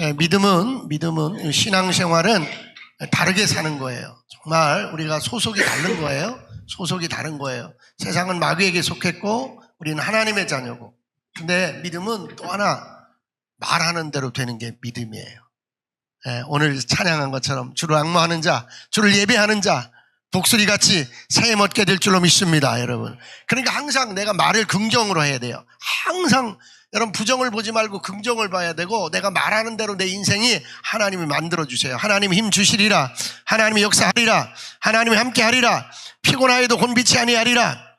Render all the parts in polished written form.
예, 믿음은 신앙생활은 다르게 사는 거예요. 정말 우리가 소속이 다른 거예요. 소속이 다른 거예요. 세상은 마귀에게 속했고 우리는 하나님의 자녀고. 근데 믿음은 또 하나 말하는 대로 되는 게 믿음이에요. 예, 오늘 찬양한 것처럼 주를 앙모하는 자, 주를 예배하는 자, 독수리같이 샘 얻게 될 줄로 믿습니다, 여러분. 그러니까 항상 내가 말을 긍정으로 해야 돼요. 항상 여러분 부정을 보지 말고 긍정을 봐야 되고, 내가 말하는 대로 내 인생이 하나님이 만들어주세요. 하나님이 힘 주시리라, 하나님이 역사하리라, 하나님이 함께하리라, 피곤하여도 곤비치 아니하리라,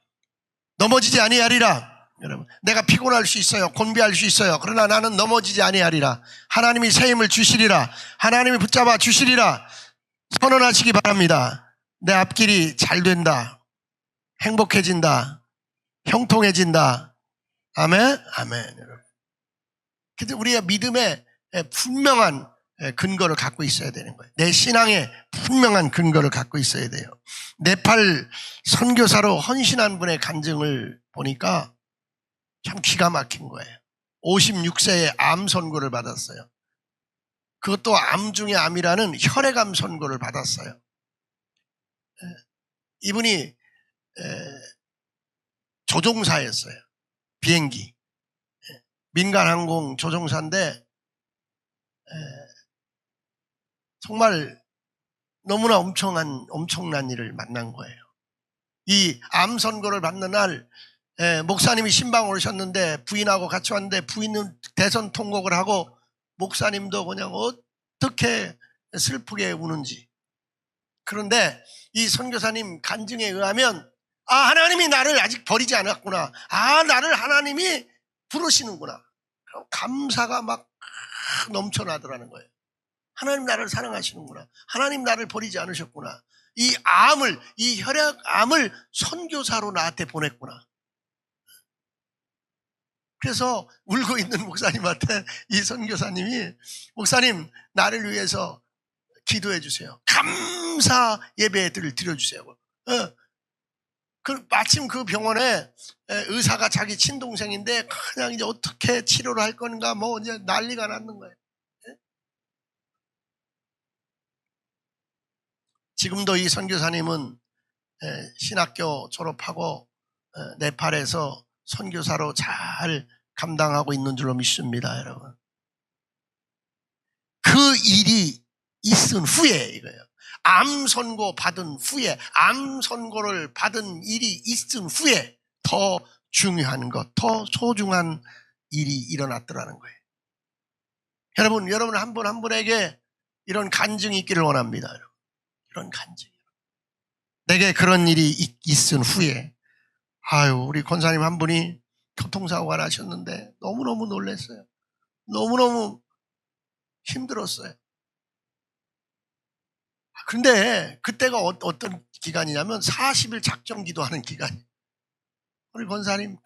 넘어지지 아니하리라. 여러분, 내가 피곤할 수 있어요, 곤비할 수 있어요. 그러나 나는 넘어지지 아니하리라. 하나님이 새 힘을 주시리라, 하나님이 붙잡아 주시리라. 선언하시기 바랍니다. 내 앞길이 잘 된다, 행복해진다, 형통해진다. 아멘, 아멘. 여러분, 근데 우리가 믿음의 분명한 근거를 갖고 있어야 되는 거예요. 내 신앙의 분명한 근거를 갖고 있어야 돼요. 네팔 선교사로 헌신한 분의 간증을 보니까 참 기가 막힌 거예요. 56세에 암 선고를 받았어요. 그것도 암 중에 암이라는 혈액암 선고를 받았어요. 이분이 조종사였어요. 비행기, 민간항공 조종사인데 정말 너무나 엄청난 일을 만난 거예요. 이 암 선고를 받는 날 목사님이 신방 오셨는데 부인하고 같이 왔는데, 부인은 대선 통곡을 하고 목사님도 그냥 어떻게 슬프게 우는지. 그런데 이 선교사님 간증에 의하면, 하나님이 나를 아직 버리지 않았구나, 나를 하나님이 부르시는구나, 감사가 막 넘쳐나더라는 거예요. 하나님 나를 사랑하시는구나, 하나님 나를 버리지 않으셨구나, 이 혈액암을 선교사로 나한테 보냈구나. 그래서 울고 있는 목사님한테 이 선교사님이, 목사님 나를 위해서 기도해 주세요, 감사 예배를 드려주세요. 마침 그 병원에 의사가 자기 친동생인데 그냥 이제 어떻게 치료를 할 건가 이제 난리가 났는 거예요. 지금도 이 선교사님은 신학교 졸업하고 네팔에서 선교사로 잘 감당하고 있는 줄로 믿습니다, 여러분. 그 일이 있은 후에, 이거예요. 암 선고 받은 후에, 암 선고를 받은 일이 있은 후에 더 중요한 것, 더 소중한 일이 일어났더라는 거예요. 여러분 한 분 한 분에게 이런 간증이 있기를 원합니다. 여러분. 이런 간증. 내게 그런 일이 있은 후에, 우리 권사님 한 분이 교통사고가 나셨는데 너무너무 놀랐어요. 너무너무 힘들었어요. 근데 그때가 어떤 기간이냐면 40일 작정 기도하는 기간이에요. 우리 권사님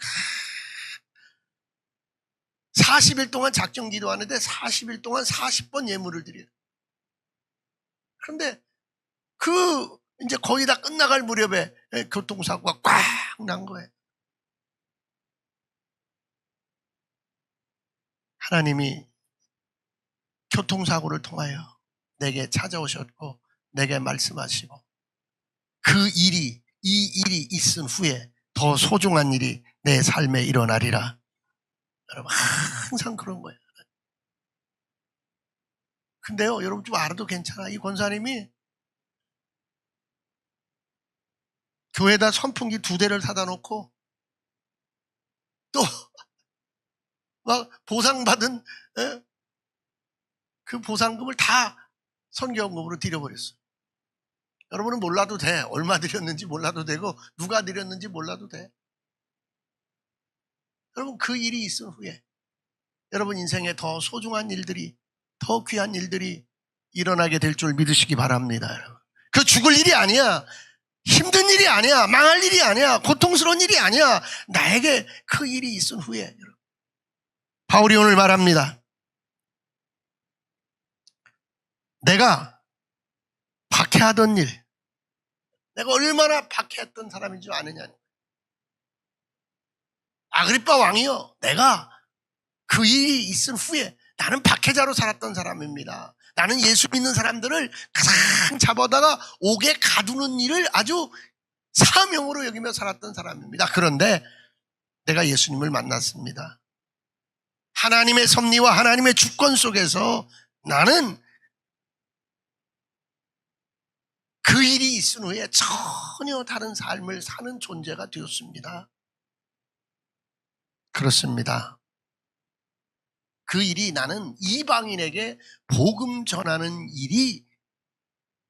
40일 동안 작정 기도하는데 40일 동안 40번 예물을 드려요. 그런데 이제 거의 다 끝나갈 무렵에 교통사고가 꽉 난 거예요. 하나님이 교통사고를 통하여 내게 찾아오셨고 내게 말씀하시고, 이 일이 있은 후에 더 소중한 일이 내 삶에 일어나리라. 여러분, 항상 그런 거예요. 근데요, 여러분 좀 알아도 괜찮아. 이 권사님이 교회에다 선풍기 2대를 사다 놓고 또 막 보상받은 그 보상금을 다 선교연금으로 드려버렸어요. 여러분은 몰라도 돼. 얼마 드렸는지 몰라도 되고 누가 드렸는지 몰라도 돼. 여러분, 그 일이 있은 후에 여러분 인생에 더 소중한 일들이, 더 귀한 일들이 일어나게 될 줄 믿으시기 바랍니다. 여러분. 그 죽을 일이 아니야, 힘든 일이 아니야, 망할 일이 아니야, 고통스러운 일이 아니야. 나에게 그 일이 있은 후에. 여러분. 바울이 오늘 말합니다. 내가 박해하던 일, 내가 얼마나 박해했던 사람인 줄 아느냐. 아그리빠 왕이요, 내가 그 일이 있은 후에 나는 박해자로 살았던 사람입니다. 나는 예수 믿는 사람들을 가장 잡아다가 옥에 가두는 일을 아주 사명으로 여기며 살았던 사람입니다. 그런데 내가 예수님을 만났습니다. 하나님의 섭리와 하나님의 주권 속에서 나는 그 일이 있은 후에 전혀 다른 삶을 사는 존재가 되었습니다. 그렇습니다. 그 일이 나는 이방인에게 복음 전하는 일이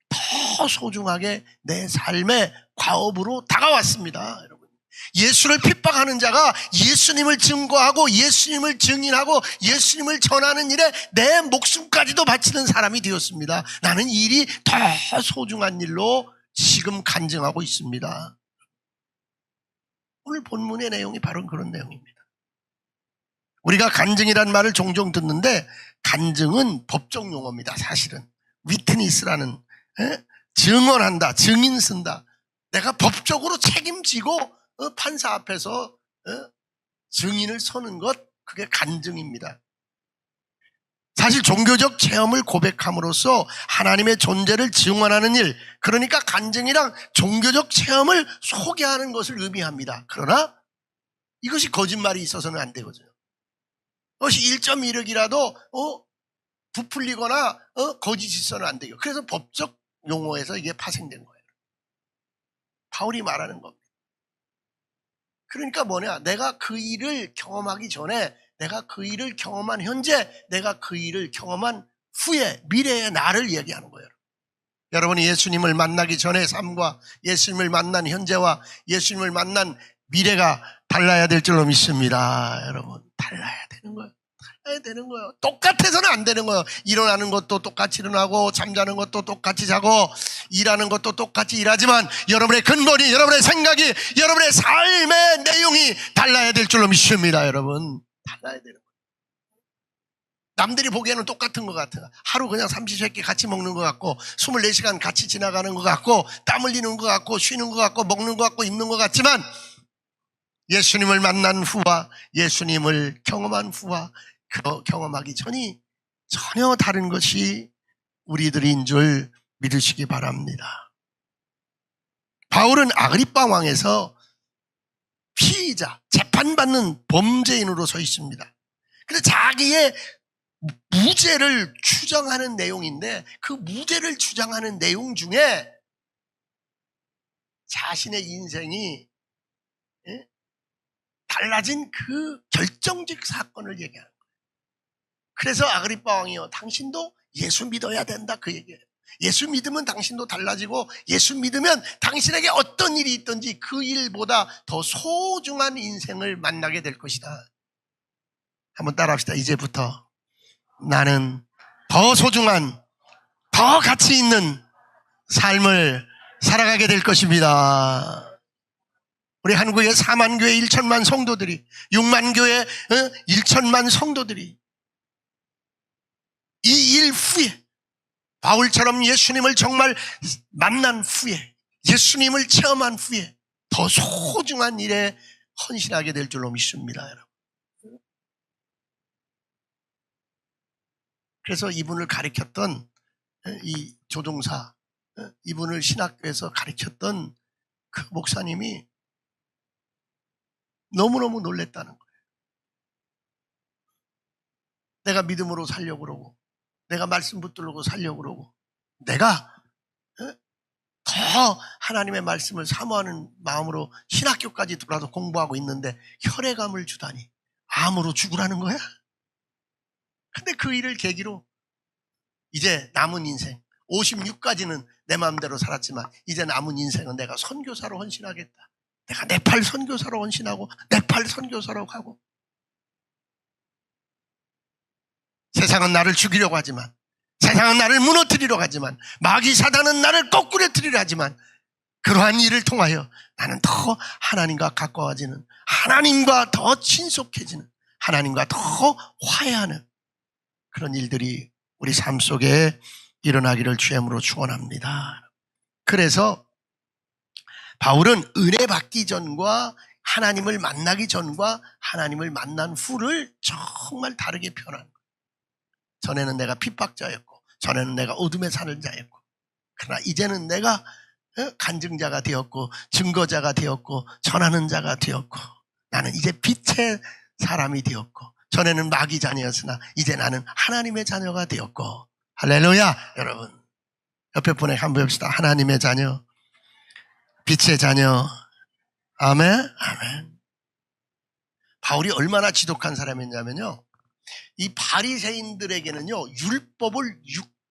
더 소중하게 내 삶의 과업으로 다가왔습니다. 여러분, 예수를 핍박하는 자가 예수님을 증거하고 예수님을 증인하고 예수님을 전하는 일에 내 목숨까지도 바치는 사람이 되었습니다. 나는 이 일이 더 소중한 일로 지금 간증하고 있습니다. 오늘 본문의 내용이 바로 그런 내용입니다. 우리가 간증이라는 말을 종종 듣는데 간증은 법적 용어입니다. 사실은 위트니스라는, 증언한다, 증인 쓴다. 내가 법적으로 책임지고 판사 앞에서 증인을 서는 것, 그게 간증입니다. 사실 종교적 체험을 고백함으로써 하나님의 존재를 증언하는 일, 그러니까 간증이랑 종교적 체험을 소개하는 것을 의미합니다. 그러나 이것이 거짓말이 있어서는 안 되거든요. 그것이 1.1억이라도 부풀리거나 거짓이 있어서는 안 돼요. 그래서 법적 용어에서 이게 파생된 거예요. 바울이 말하는 겁니다. 그러니까 뭐냐, 내가 그 일을 경험하기 전에, 내가 그 일을 경험한 현재, 내가 그 일을 경험한 후에, 미래의 나를 얘기하는 거예요. 여러분이 예수님을 만나기 전의 삶과 예수님을 만난 현재와 예수님을 만난 미래가 달라야 될 줄로 믿습니다. 여러분, 달라야 되는 거예요. 달라야 되는 거예요. 똑같아서는 안 되는 거예요. 일어나는 것도 똑같이 일어나고, 잠자는 것도 똑같이 자고, 일하는 것도 똑같이 일하지만 여러분의 근본이, 여러분의 생각이, 여러분의 삶의 내용이 달라야 될 줄로 믿습니다. 여러분, 달라야 되는 거예요. 남들이 보기에는 똑같은 것 같아요. 하루 그냥 삼시세끼 같이 먹는 것 같고, 24시간 같이 지나가는 것 같고, 땀 흘리는 것 같고, 쉬는 것 같고, 먹는 것 같고, 입는 것 같지만 예수님을 만난 후와 예수님을 경험한 후와 경험하기 전이 전혀 다른 것이 우리들인 줄 믿으시기 바랍니다. 바울은 아그리빠 왕에서 피의자, 재판받는 범죄인으로 서 있습니다. 근데 자기의 무죄를 주장하는 내용인데, 그 무죄를 주장하는 내용 중에 자신의 인생이 달라진 그 결정적 사건을 얘기하는 거예요. 그래서 아그리빠 왕이요, 당신도 예수 믿어야 된다, 그 얘기예요. 예수 믿으면 당신도 달라지고, 예수 믿으면 당신에게 어떤 일이 있든지 그 일보다 더 소중한 인생을 만나게 될 것이다. 한번 따라합시다. 이제부터 나는 더 소중한, 더 가치 있는 삶을 살아가게 될 것입니다. 우리 한국의 4만 교회 1천만 성도들이, 6만 교회 1천만 성도들이 이 일 후에 바울처럼 예수님을 정말 만난 후에, 예수님을 체험한 후에 더 소중한 일에 헌신하게 될 줄로 믿습니다. 여러분. 그래서 이분을 가르쳤던 이 조종사, 이분을 신학교에서 가르쳤던 그 목사님이 너무너무 놀랬다는 거예요. 내가 믿음으로 살려고 그러고, 내가 말씀 붙들고 살려고 그러고, 내가 더 하나님의 말씀을 사모하는 마음으로 신학교까지 들어와서 공부하고 있는데 혈액암을 주다니, 암으로 죽으라는 거야? 근데 그 일을 계기로 이제 남은 인생, 56까지는 내 마음대로 살았지만 이제 남은 인생은 내가 선교사로 헌신하겠다. 내가 네팔 선교사로 헌신하고 네팔 선교사로 가고, 세상은 나를 죽이려고 하지만, 세상은 나를 무너뜨리려고 하지만, 마귀 사단은 나를 거꾸러뜨리려 하지만, 그러한 일을 통하여 나는 더 하나님과 가까워지는, 하나님과 더 친속해지는, 하나님과 더 화해하는 그런 일들이 우리 삶 속에 일어나기를 주님으로 축원합니다. 그래서 바울은 은혜 받기 전과 하나님을 만나기 전과 하나님을 만난 후를 정말 다르게 표현하는 거예요. 전에는 내가 핍박자였고, 전에는 내가 어둠에 사는 자였고, 그러나 이제는 내가 간증자가 되었고, 증거자가 되었고, 전하는 자가 되었고, 나는 이제 빛의 사람이 되었고, 전에는 마귀 자녀였으나 이제 나는 하나님의 자녀가 되었고. 할렐루야. 여러분, 옆에 분에게 한번 봅시다. 하나님의 자녀, 빛의 자녀. 아멘. 아멘. 바울이 얼마나 지독한 사람이었냐면요, 이 바리새인들에게는요 율법을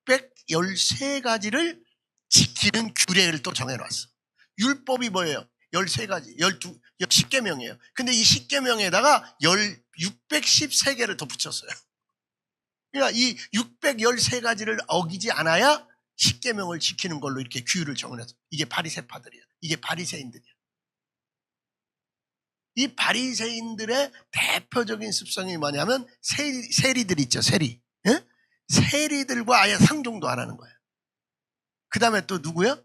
613가지를 지키는 규례를 또 정해놨어. 율법이 뭐예요? 13가지, 10계명이에요. 근데 이 10계명에다가 613개를 더 붙였어요. 그러니까 이 613가지를 어기지 않아야 10계명을 지키는 걸로 이렇게 규율을 정해놨어. 이게 바리새파들이야. 이게 바리새인들이야. 이 바리새인들의 대표적인 습성이 뭐냐면 세리들 있죠. 세리. 예? 세리들과 아예 상종도 안 하는 거예요. 그 다음에 또 누구요?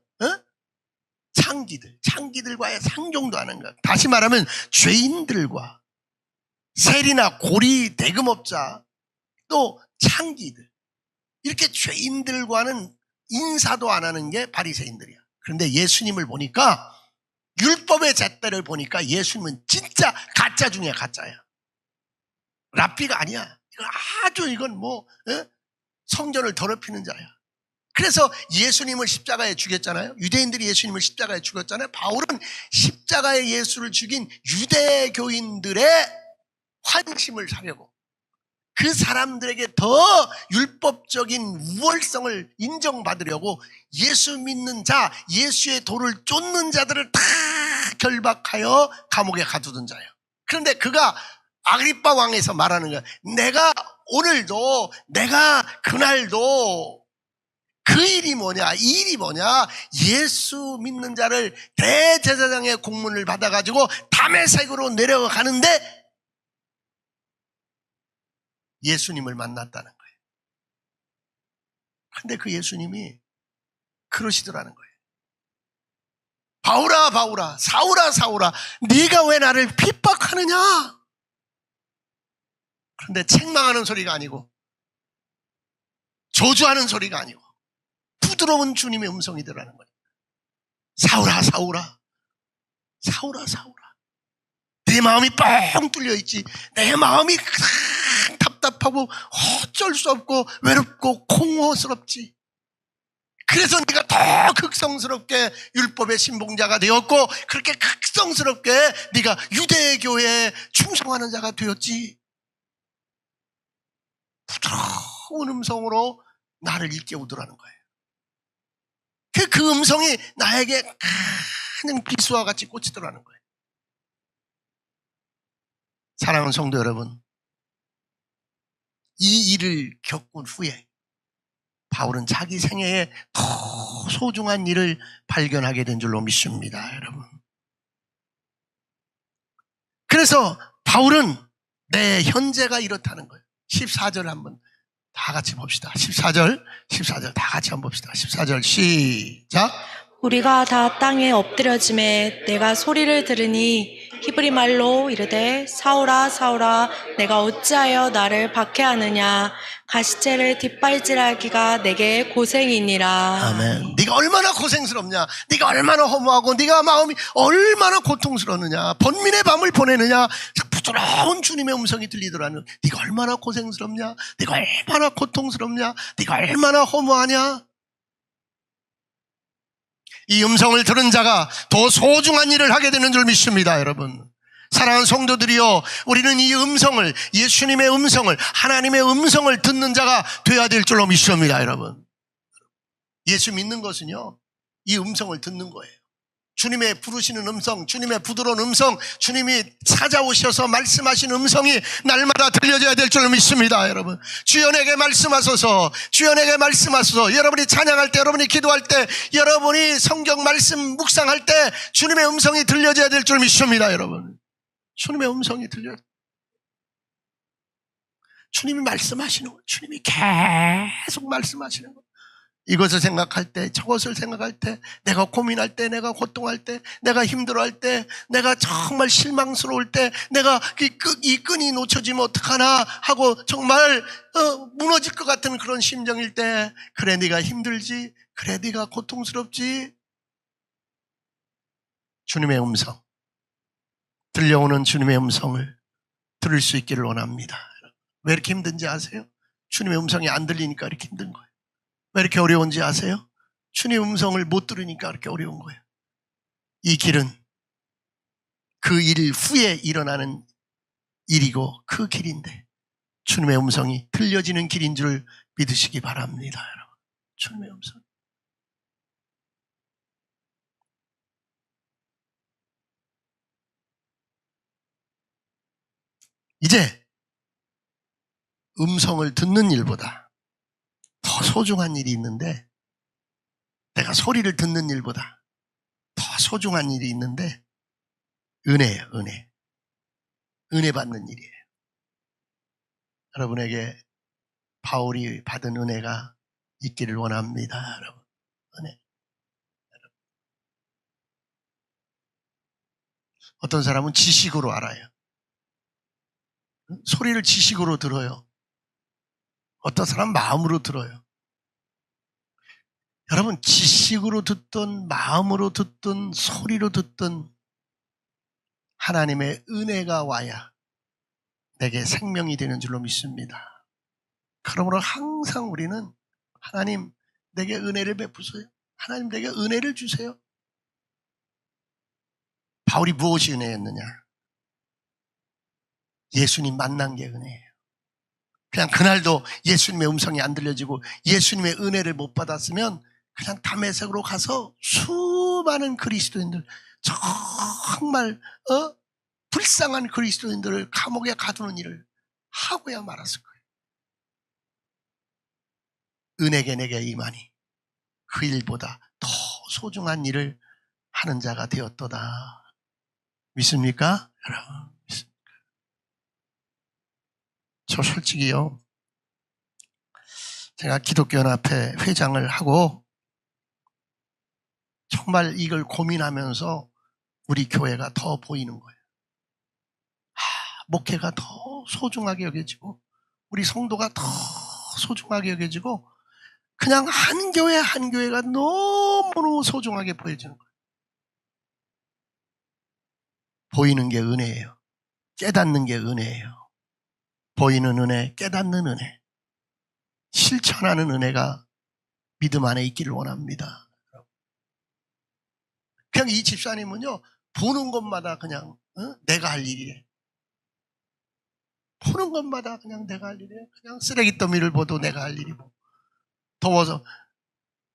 창기들과 아예 상종도 안 하는 거예요. 다시 말하면 죄인들과 세리나 고리 대금업자 또 창기들, 이렇게 죄인들과는 인사도 안 하는 게 바리새인들이야. 그런데 예수님을 보니까, 율법의 잣대를 보니까 예수님은 진짜 가짜 중에 가짜야. 랍비가 아니야. 이건 성전을 더럽히는 자야. 그래서 예수님을 십자가에 죽였잖아요. 유대인들이 예수님을 십자가에 죽였잖아요. 바울은 십자가에 예수를 죽인 유대교인들의 환심을 사려고, 그 사람들에게 더 율법적인 우월성을 인정받으려고 예수 믿는 자, 예수의 도를 쫓는 자들을 다 결박하여 감옥에 가두던 자예요. 그런데 그가 아그리빠 왕에서 말하는 거야. 내가 오늘도, 내가 그날도, 그 일이 뭐냐, 이 일이 뭐냐, 예수 믿는 자를 대제사장의 공문을 받아가지고 다메섹으로 내려가는데 예수님을 만났다는 거예요. 근데 그 예수님이 그러시더라는 거예요. 바울아, 바울아, 사울아, 사울아, 네가 왜 나를 핍박하느냐? 그런데 책망하는 소리가 아니고, 저주하는 소리가 아니고, 부드러운 주님의 음성이더라는 거예요. 사울아, 사울아, 사울아, 사울아, 내 마음이 뻥 뚫려 있지. 내 마음이 답답하고 어쩔 수 없고 외롭고 공허스럽지. 그래서 네가 더 극성스럽게 율법의 신봉자가 되었고, 그렇게 극성스럽게 네가 유대교회에 충성하는 자가 되었지. 부드러운 음성으로 나를 일깨우더라는 거예요. 그 음성이 나에게 가는 비수와 같이 꽂히더라는 거예요. 사랑하는 성도 여러분, 이 일을 겪은 후에 바울은 자기 생애에 더 소중한 일을 발견하게 된 줄로 믿습니다, 여러분. 그래서 바울은 내 현재가 이렇다는 거예요. 14절 한번 다 같이 봅시다. 14절 다 같이 한번 봅시다. 14절 시작. 우리가 다 땅에 엎드려짐에 내가 소리를 들으니 히브리 말로 이르되 사울아 사울아 내가 어찌하여 나를 박해하느냐, 가시체를 뒷발질하기가 내게 고생이니라. 아멘. 네가 얼마나 고생스럽냐, 네가 얼마나 허무하고 네가 마음이 얼마나 고통스러우느냐, 번민의 밤을 보내느냐. 부드러운 주님의 음성이 들리더라는, 네가 얼마나 고생스럽냐, 네가 얼마나 고통스럽냐, 네가 얼마나 허무하냐. 이 음성을 들은 자가 더 소중한 일을 하게 되는 줄 믿습니다, 여러분. 사랑하는 성도들이여, 우리는 이 음성을, 예수님의 음성을, 하나님의 음성을 듣는 자가 되어야 될 줄로 믿습니다, 여러분. 예수 믿는 것은요, 이 음성을 듣는 거예요. 주님의 부르시는 음성, 주님의 부드러운 음성, 주님이 찾아오셔서 말씀하신 음성이 날마다 들려져야 될 줄로 믿습니다, 여러분. 주여 내게 말씀하소서, 주여 내게 말씀하소서. 여러분이 찬양할 때, 여러분이 기도할 때, 여러분이 성경 말씀 묵상할 때 주님의 음성이 들려져야 될 줄 믿습니다, 여러분. 주님의 음성이 들려요. 주님이 말씀하시는 거예요. 주님이 계속 말씀하시는 거예요. 이것을 생각할 때, 저것을 생각할 때, 내가 고민할 때, 내가 고통할 때, 내가 힘들어할 때, 내가 정말 실망스러울 때, 내가 이 끈이 놓쳐지면 어떡하나 하고 정말 무너질 것 같은 그런 심정일 때, 그래 네가 힘들지, 그래 네가 고통스럽지. 주님의 음성, 들려오는 주님의 음성을 들을 수 있기를 원합니다. 왜 이렇게 힘든지 아세요? 주님의 음성이 안 들리니까 이렇게 힘든 거예요. 왜 이렇게 어려운지 아세요? 주님의 음성을 못 들으니까 이렇게 어려운 거예요. 이 길은 그 일 후에 일어나는 일이고 그 길인데 주님의 음성이 들려지는 길인 줄 믿으시기 바랍니다. 여러분. 주님의 음성. 이제 음성을 듣는 일보다 더 소중한 일이 있는데, 내가 소리를 듣는 일보다 더 소중한 일이 있는데, 은혜예요. 은혜 받는 일이에요. 여러분에게 바울이 받은 은혜가 있기를 원합니다. 여러분. 은혜. 어떤 사람은 지식으로 알아요. 소리를 지식으로 들어요. 어떤 사람은 마음으로 들어요. 여러분, 지식으로 듣든 마음으로 듣든 소리로 듣든 하나님의 은혜가 와야 내게 생명이 되는 줄로 믿습니다. 그러므로 항상 우리는 하나님 내게 은혜를 베푸세요. 하나님 내게 은혜를 주세요. 바울이 무엇이 은혜였느냐? 예수님 만난 게 은혜예요. 그냥 그날도 예수님의 음성이 안 들려지고 예수님의 은혜를 못 받았으면 그냥 다메섹으로 가서 수많은 그리스도인들, 정말 불쌍한 그리스도인들을 감옥에 가두는 일을 하고야 말았을 거예요. 은혜가 내게 임하니 그 일보다 더 소중한 일을 하는 자가 되었도다. 믿습니까? 여러분, 믿습니까? 저 솔직히요, 제가 기독교연합회 회장을 하고 정말 이걸 고민하면서 우리 교회가 더 보이는 거예요. 목회가 더 소중하게 여겨지고 우리 성도가 더 소중하게 여겨지고 그냥 한 교회 한 교회가 너무너무 소중하게 보여지는 거예요. 보이는 게 은혜예요. 깨닫는 게 은혜예요. 보이는 은혜, 깨닫는 은혜, 실천하는 은혜가 믿음 안에 있기를 원합니다. 그냥 이 집사님은요, 보는 것마다 그냥 내가 할 일이래. 보는 것마다 그냥 내가 할 일이래. 그냥 쓰레기 더미를 봐도 내가 할 일이고, 더워서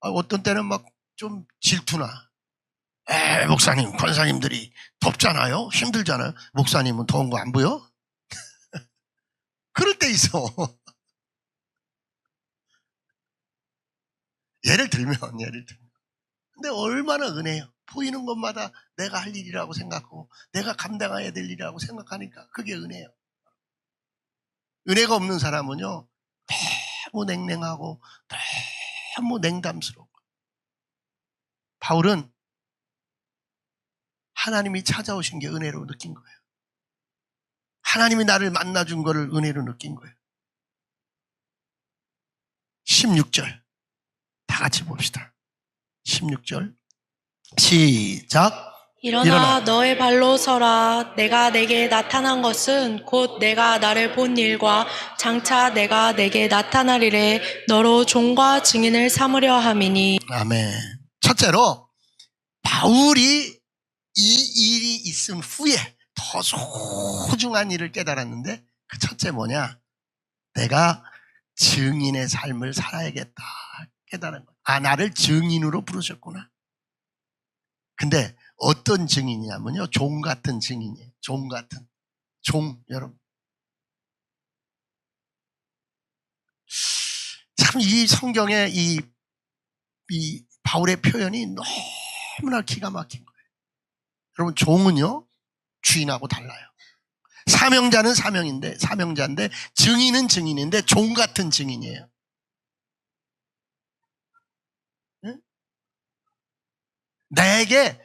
어떤 때는 막 좀 질투나. 목사님, 권사님들이 덥잖아요. 힘들잖아요. 목사님은 더운 거 안 보여? 그럴 때 있어. 예를 들면. 근데 얼마나 은혜예요. 보이는 것마다 내가 할 일이라고 생각하고 내가 감당해야 될 일이라고 생각하니까 그게 은혜예요. 은혜가 없는 사람은요, 너무 냉랭하고 너무 냉담스러워. 바울은 하나님이 찾아오신 게 은혜로 느낀 거예요. 하나님이 나를 만나준 거를 은혜로 느낀 거예요. 16절 다 같이 봅시다. 16절 시작. 일어나 너의 발로 서라. 내가 내게 나타난 것은 곧 내가 나를 본 일과 장차 내가 내게 나타나리래 너로 종과 증인을 삼으려 함이니. 아멘. 첫째로 바울이 이 일이 있은 후에 더 소중한 일을 깨달았는데, 그 첫째 뭐냐? 내가 증인의 삶을 살아야겠다 깨달은 거야. 나를 증인으로 부르셨구나. 근데 어떤 증인이냐면요, 종 같은 증인이에요. 종 같은 종. 여러분, 참 이 성경의 이 바울의 표현이 너무나 기가 막힌 거예요. 여러분, 종은요 주인하고 달라요. 사명자는 사명자인데 증인은 증인인데 종 같은 증인이에요. 나에게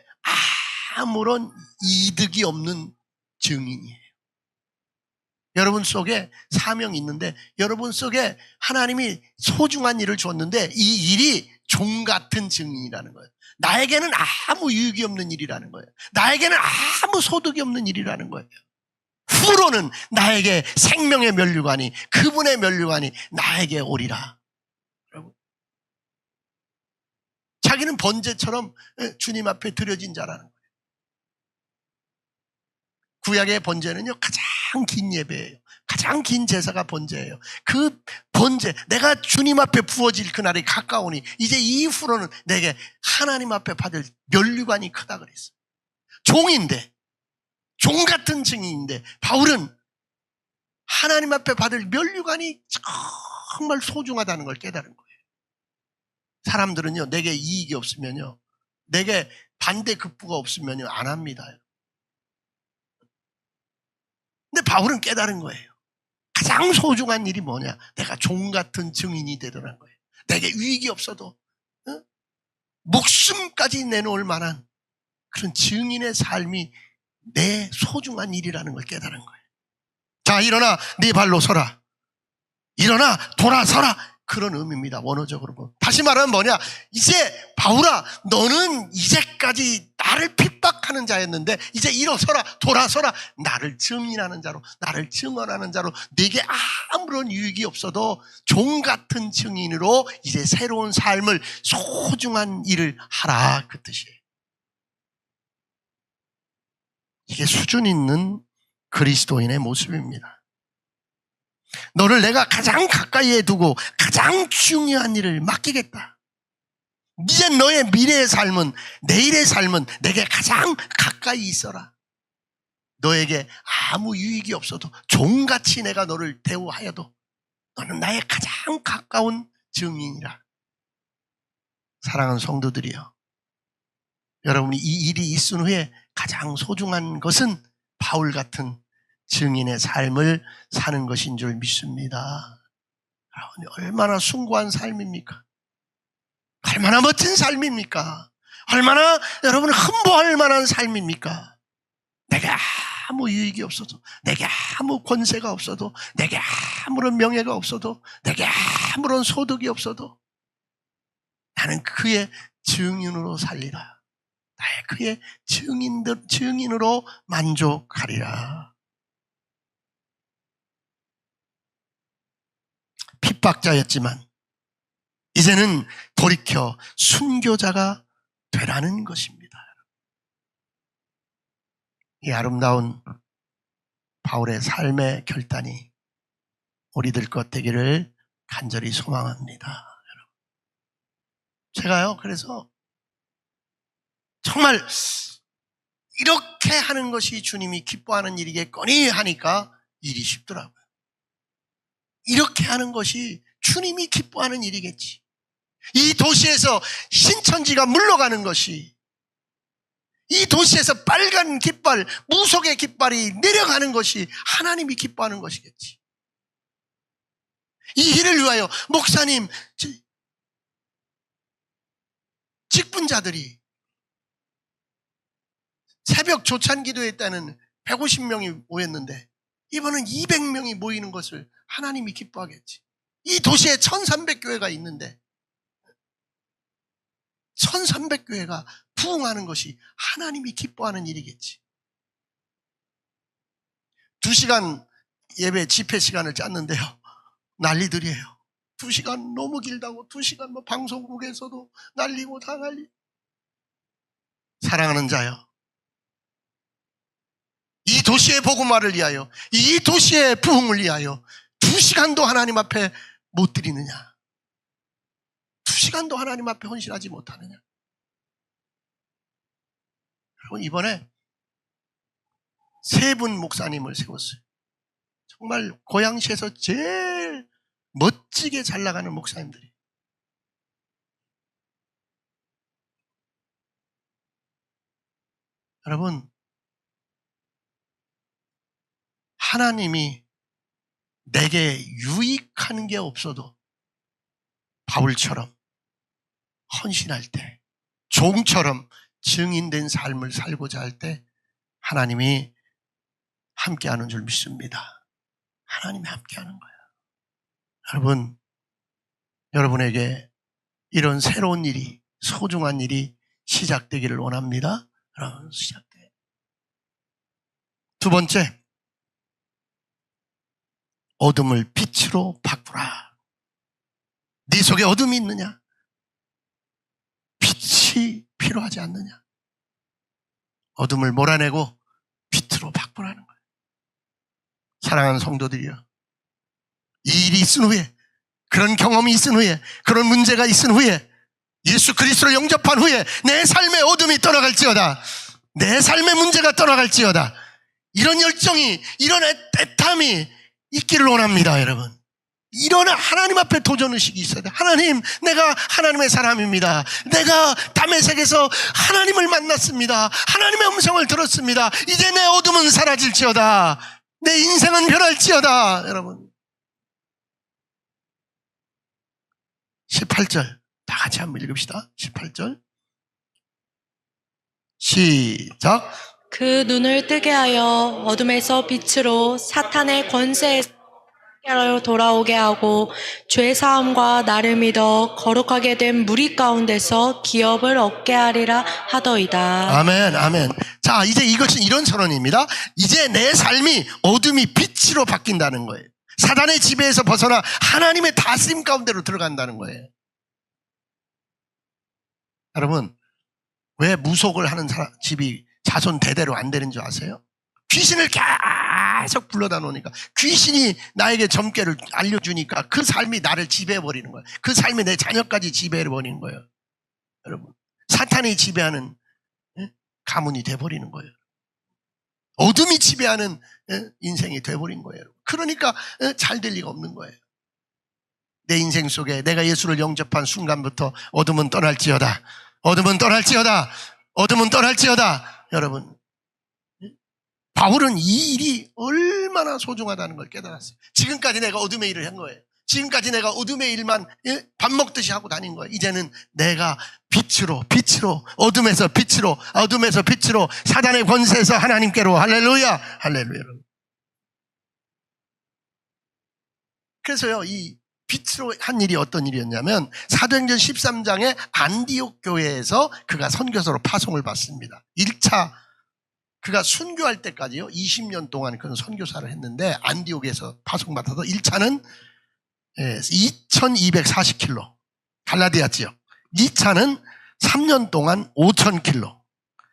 아무런 이득이 없는 증인이에요. 여러분 속에 사명이 있는데, 여러분 속에 하나님이 소중한 일을 줬는데 이 일이 종 같은 증인이라는 거예요. 나에게는 아무 유익이 없는 일이라는 거예요. 나에게는 아무 소득이 없는 일이라는 거예요. 후로는 나에게 생명의 면류관이, 그분의 면류관이 나에게 오리라. 자기는 번제처럼 주님 앞에 드려진 자라는 거예요. 구약의 번제는요, 가장 긴 예배예요. 가장 긴 제사가 번제예요. 그 번제, 내가 주님 앞에 부어질 그날이 가까우니 이제 이후로는 내게 하나님 앞에 받을 면류관이 크다 그랬어요. 종인데, 종 같은 증인인데 바울은 하나님 앞에 받을 면류관이 정말 소중하다는 걸 깨달은 거예요. 사람들은요, 내게 이익이 없으면요, 내게 반대 급부가 없으면요, 안 합니다. 근데 바울은 깨달은 거예요. 가장 소중한 일이 뭐냐? 내가 종 같은 증인이 되더라는 거예요. 내게 유익이 없어도 목숨까지 내놓을 만한 그런 증인의 삶이 내 소중한 일이라는 걸 깨달은 거예요. 자, 일어나 네 발로 서라. 일어나 돌아서라. 그런 의미입니다. 원어적으로 보면. 다시 말하면 뭐냐? 이제 바울아, 너는 이제까지 나를 핍박하는 자였는데 이제 일어서라, 돌아서라. 나를 증인하는 자로, 나를 증언하는 자로, 네게 아무런 유익이 없어도 종 같은 증인으로 이제 새로운 삶을, 소중한 일을 하라, 그 뜻이에요. 이게 수준 있는 그리스도인의 모습입니다. 너를 내가 가장 가까이에 두고 가장 중요한 일을 맡기겠다. 이제 너의 미래의 삶은, 내일의 삶은 내게 가장 가까이 있어라. 너에게 아무 유익이 없어도 종같이 내가 너를 대우하여도 너는 나의 가장 가까운 증인이라. 사랑하는 성도들이여, 여러분이 이 일이 있은 후에 가장 소중한 것은 바울 같은 증인의 삶을 사는 것인 줄 믿습니다. 얼마나 숭고한 삶입니까? 얼마나 멋진 삶입니까? 얼마나 여러분 흠모할 만한 삶입니까? 내게 아무 유익이 없어도, 내게 아무 권세가 없어도, 내게 아무런 명예가 없어도, 내게 아무런 소득이 없어도 나는 그의 증인으로 살리라. 나의 그의 증인으로 만족하리라. 핍박자였지만 이제는 돌이켜 순교자가 되라는 것입니다. 이 아름다운 바울의 삶의 결단이 우리들 것 되기를 간절히 소망합니다. 제가요, 그래서 정말 이렇게 하는 것이 주님이 기뻐하는 일이겠거니 하니까 일이 쉽더라고요. 이렇게 하는 것이 주님이 기뻐하는 일이겠지. 이 도시에서 신천지가 물러가는 것이, 이 도시에서 빨간 깃발, 무속의 깃발이 내려가는 것이 하나님이 기뻐하는 것이겠지. 이 일을 위하여 목사님, 직분자들이 새벽 조찬 기도했다는 150명이 모였는데 이번은 200명이 모이는 것을 하나님이 기뻐하겠지. 이 도시에 1300교회가 있는데 1300교회가 부흥하는 것이 하나님이 기뻐하는 일이겠지. 2시간 예배 집회 시간을 짰는데요, 난리들이에요. 2시간 너무 길다고, 2시간 뭐 방송국에서도 난리고 다 난리. 사랑하는 자여, 이 도시의 복음화를 위하여, 이 도시의 부흥을 위하여 2시간도 하나님 앞에 못 드리느냐? 2시간도 하나님 앞에 헌신하지 못하느냐? 여러분, 이번에 3분 목사님을 세웠어요. 정말 고양시에서 제일 멋지게 잘 나가는 목사님들이. 여러분, 하나님이 내게 유익한 게 없어도 바울처럼 헌신할 때, 종처럼 증인된 삶을 살고자 할 때 하나님이 함께하는 줄 믿습니다. 하나님이 함께하는 거예요. 여러분, 여러분에게 이런 새로운 일이, 소중한 일이 시작되기를 원합니다. 여러분, 시작돼요. 두 번째, 어둠을 빛으로 바꾸라. 네 속에 어둠이 있느냐? 빛이 필요하지 않느냐? 어둠을 몰아내고 빛으로 바꾸라는 거예요. 사랑하는 성도들이여, 이 일이 있은 후에, 그런 경험이 있은 후에, 그런 문제가 있은 후에, 예수 그리스도를 영접한 후에 내 삶의 어둠이 떠나갈지어다, 내 삶의 문제가 떠나갈지어다, 이런 열정이, 이런 애탐이 있기를 원합니다. 여러분, 이런 하나님 앞에 도전의식이 있어야 돼. 하나님, 내가 하나님의 사람입니다. 내가 다메섹에서 하나님을 만났습니다. 하나님의 음성을 들었습니다. 이제 내 어둠은 사라질지어다, 내 인생은 변할지어다. 여러분, 18절 다 같이 한번 읽읍시다. 18절 시작. 그 눈을 뜨게 하여 어둠에서 빛으로 사탄의 권세에서 돌아오게 하고 죄사함과 나를 믿어 거룩하게 된 무리 가운데서 기업을 얻게 하리라 하더이다. 아멘, 아멘. 자, 이제 이것은 이런 선언입니다. 이제 내 삶이 어둠이 빛으로 바뀐다는 거예요. 사단의 지배에서 벗어나 하나님의 다스림 가운데로 들어간다는 거예요. 여러분, 왜 무속을 하는 집이 자손 대대로 안 되는 줄 아세요? 귀신을 계속 불러다 놓으니까, 귀신이 나에게 점괘를 알려주니까 그 삶이 나를 지배해버리는 거예요. 그 삶이 내 자녀까지 지배해버리는 거예요. 여러분, 사탄이 지배하는 가문이 돼버리는 거예요. 어둠이 지배하는 인생이 돼버린 거예요. 그러니까 잘 될 리가 없는 거예요. 내 인생 속에 내가 예수를 영접한 순간부터 어둠은 떠날지어다, 어둠은 떠날지어다, 어둠은 떠날지어다. 여러분, 바울은 이 일이 얼마나 소중하다는 걸 깨달았어요. 지금까지 내가 어둠의 일을 한 거예요. 지금까지 내가 어둠의 일만 밥 먹듯이 하고 다닌 거예요. 이제는 내가 빛으로, 어둠에서 빛으로, 어둠에서 빛으로, 사단의 권세에서 하나님께로. 할렐루야, 할렐루야. 그래서요, 이 빛으로 한 일이 어떤 일이었냐면, 사도행전 13장에 안디옥 교회에서 그가 선교사로 파송을 받습니다. 1차 그가 순교할 때까지요, 20년 동안 그는 선교사를 했는데, 안디옥에서 파송받아서 1차는 2240km 갈라디아 지역, 2차는 3년 동안 5000km,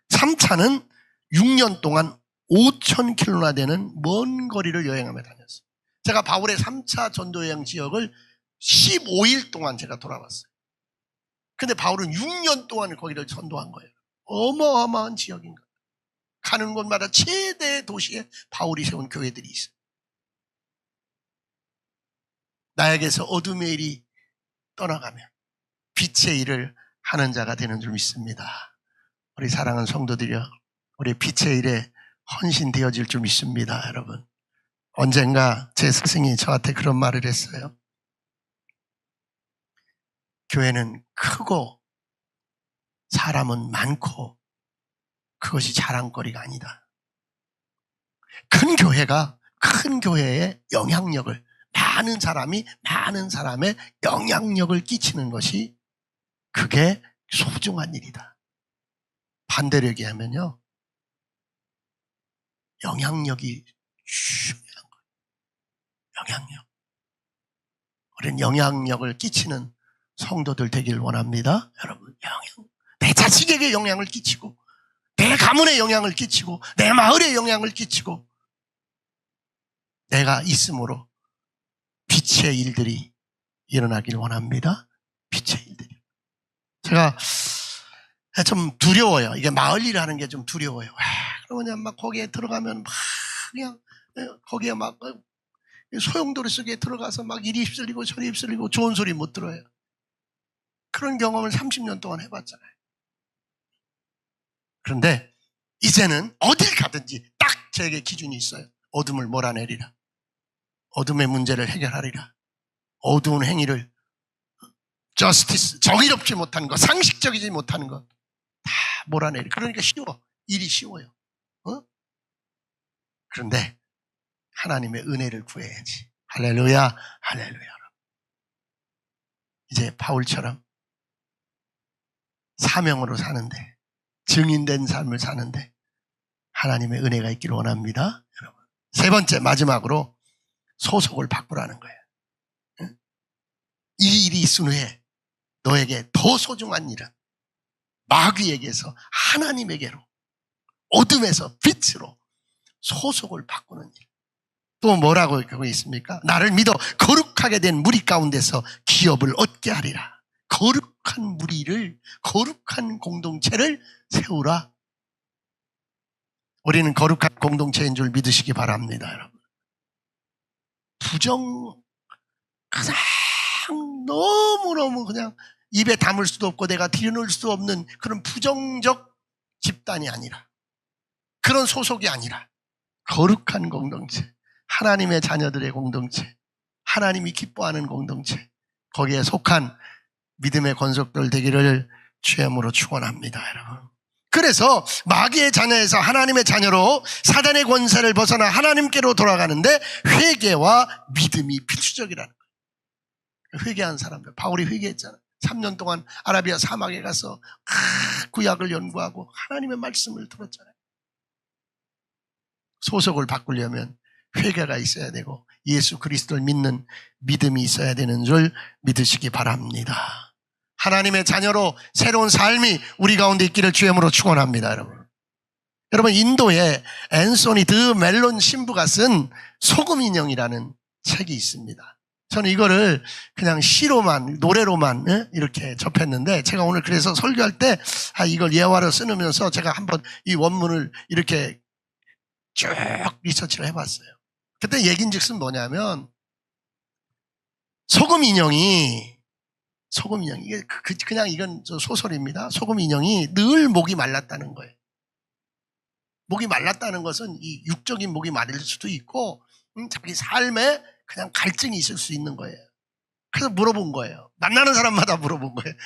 3차는 6년 동안 5000km나 되는 먼 거리를 여행하며 다녔어요. 제가 바울의 3차 전도여행 지역을 15일 동안 제가 돌아봤어요. 근데 바울은 6년 동안 거기를 전도한 거예요. 어마어마한 지역인 거예요. 가는 곳마다 최대의 도시에 바울이 세운 교회들이 있어요. 나에게서 어둠의 일이 떠나가면 빛의 일을 하는 자가 되는 줄 믿습니다. 우리 사랑하는 성도들이여, 우리 빛의 일에 헌신되어질 줄 믿습니다. 여러분, 언젠가 제 스승이 저한테 그런 말을 했어요. 교회는 크고 사람은 많고 그것이 자랑거리가 아니다. 큰 교회가, 큰 교회의 영향력을, 많은 사람이 많은 사람의 영향력을 끼치는 것이, 그게 소중한 일이다. 반대로 얘기하면요, 영향력이 중요한 거예요. 영향력. 우리는 영향력을 끼치는 성도들 되길 원합니다. 여러분, 내 자식에게 영향을 끼치고, 내 가문에 영향을 끼치고, 내 마을에 영향을 끼치고, 내가 있음으로 빛의 일들이 일어나길 원합니다. 빛의 일들이. 제가 좀 두려워요. 이게 마을 일하는 게 좀 두려워요. 그러면 막 거기에 들어가면 막 그냥 거기에 막 소용돌이 속에 들어가서 막 이리 휩쓸리고 저리 휩쓸리고 좋은 소리 못 들어요. 그런 경험을 30년 동안 해봤잖아요. 그런데 이제는 어딜 가든지 딱 저에게 기준이 있어요. 어둠을 몰아내리라. 어둠의 문제를 해결하리라. 어두운 행위를, 저스티스, 정의롭지 못한 것, 상식적이지 못하는 것, 다 몰아내리. 그러니까 쉬워. 일이 쉬워요. 그런데 하나님의 은혜를 구해야지. 할렐루야, 할렐루야. 이제 바울처럼 사명으로 사는데, 증인된 삶을 사는데 하나님의 은혜가 있기를 원합니다. 여러분. 세 번째, 마지막으로 소속을 바꾸라는 거예요. 이 일이 있은 후에 너에게 더 소중한 일은 마귀에게서 하나님에게로, 어둠에서 빛으로 소속을 바꾸는 일. 또 뭐라고 하고 있습니까? 나를 믿어 거룩하게 된 무리 가운데서 기업을 얻게 하리라. 거룩한 무리를, 거룩한 공동체를 세우라. 우리는 거룩한 공동체인 줄 믿으시기 바랍니다, 여러분. 가장 너무너무 그냥 입에 담을 수도 없고 내가 들여놓을 수 없는 그런 부정적 집단이 아니라, 그런 소속이 아니라 거룩한 공동체, 하나님의 자녀들의 공동체, 하나님이 기뻐하는 공동체, 거기에 속한 믿음의 권속들 되기를 주님으로 축원합니다, 여러분. 그래서 마귀의 자녀에서 하나님의 자녀로 사단의 권세를 벗어나 하나님께로 돌아가는데 회개와 믿음이 필수적이라는 거예요. 회개한 사람들, 바울이 회개했잖아요. 3년 동안 아라비아 사막에 가서 구약을 연구하고 하나님의 말씀을 들었잖아요. 소속을 바꾸려면 회개가 있어야 되고 예수 그리스도를 믿는 믿음이 있어야 되는 줄 믿으시기 바랍니다. 하나님의 자녀로 새로운 삶이 우리 가운데 있기를 주님으로 축원합니다, 여러분. 여러분, 인도에 앤소니 드 멜론 신부가 쓴 소금 인형이라는 책이 있습니다. 저는 이거를 그냥 시로만, 노래로만 이렇게 접했는데, 제가 오늘 그래서 설교할 때 이걸 예화로 쓰면서 제가 한번 이 원문을 이렇게 쭉 리서치를 해봤어요. 그때 얘긴즉슨 뭐냐면, 소금 인형이 이게 그냥 이건 소설입니다. 소금 인형이 늘 목이 말랐다는 거예요. 목이 말랐다는 것은 이 육적인 목이 마를 수도 있고 자기 삶에 그냥 갈증이 있을 수 있는 거예요. 그래서 물어본 거예요. 만나는 사람마다 물어본 거예요.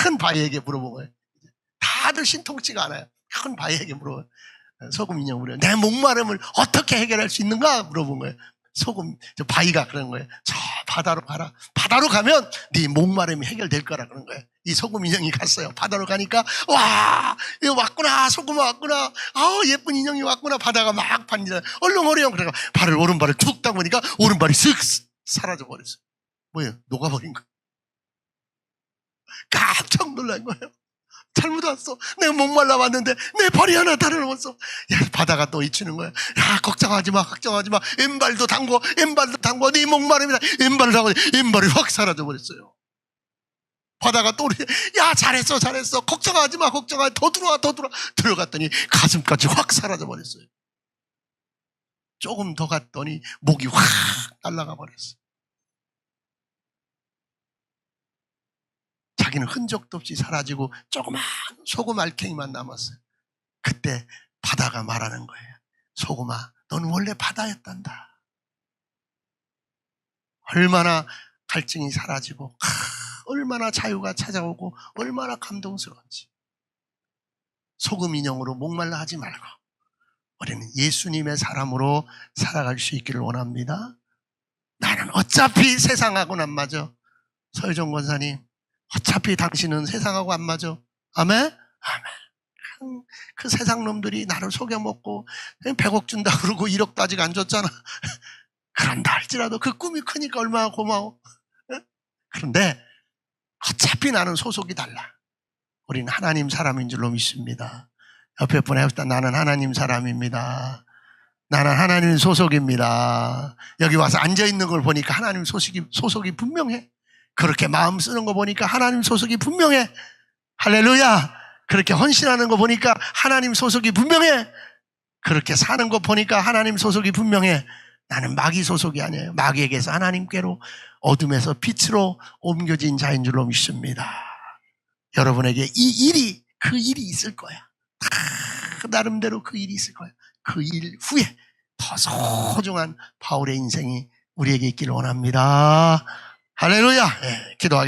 큰 바위에게 물어본 거예요. 다들 신통치가 않아요. 큰 바위에게 물어봐요. 소금 인형 물어요. 내 목마름을 어떻게 해결할 수 있는가 물어본 거예요. 바위가 그런 거예요. 저 바다로 가라. 바다로 가면 네 목마름이 해결될 거라 그런 거예요. 이 소금 인형이 갔어요. 바다로 가니까 와, 이거 왔구나. 소금 왔구나. 예쁜 인형이 왔구나. 바다가 막 반지라. 얼렁얼렁. 그래가 오른발을 툭 담으니까 오른발이 쓱 사라져 버렸어요. 뭐예요? 녹아버린 거예요. 깜짝 놀란 거예요. 잘못 왔어. 내가 목말라 왔는데 내 발이 하나 다름없어. 야, 바다가 또 잊히는 거야. 야, 걱정하지 마. 왼발도 담궈. 네 목마름이다. 왼발을 담궈. 왼발이 확 사라져 버렸어요. 바다가 또 야, 잘했어. 걱정하지 마. 더 들어와. 들어갔더니 가슴까지 확 사라져 버렸어요. 조금 더 갔더니 목이 확 날아가 버렸어. 자기는 흔적도 없이 사라지고 조그만 소금 알갱이만 남았어요. 그때 바다가 말하는 거예요. 소금아, 너는 원래 바다였단다. 얼마나 갈증이 사라지고 얼마나 자유가 찾아오고 얼마나 감동스러운지. 소금 인형으로 목말라 하지 말고 우리는 예수님의 사람으로 살아갈 수 있기를 원합니다. 나는 어차피 세상하고는 안 맞아. 서유정 권사님, 어차피 당신은 세상하고 안 맞아. 아멘? 그 세상 놈들이 나를 속여먹고 100억 준다 그러고 1억도 아직 안 줬잖아. 그런다 할지라도 그 꿈이 크니까 얼마나 고마워. 그런데 어차피 나는 소속이 달라. 우리는 하나님 사람인 줄로 믿습니다. 옆에 분 해봅시다. 나는 하나님 사람입니다. 나는 하나님 소속입니다. 여기 와서 앉아있는 걸 보니까 하나님 소속이 분명해. 그렇게 마음 쓰는 거 보니까 하나님 소속이 분명해. 할렐루야. 그렇게 헌신하는 거 보니까 하나님 소속이 분명해. 그렇게 사는 거 보니까 하나님 소속이 분명해. 나는 마귀 소속이 아니에요. 마귀에게서 하나님께로, 어둠에서 빛으로 옮겨진 자인 줄로 믿습니다. 여러분에게 그 일이 있을 거야. 다 나름대로 그 일이 있을 거야. 그 일 후에 더 소중한 바울의 인생이 우리에게 있기를 원합니다. 할렐루야. 기도하겠습니다.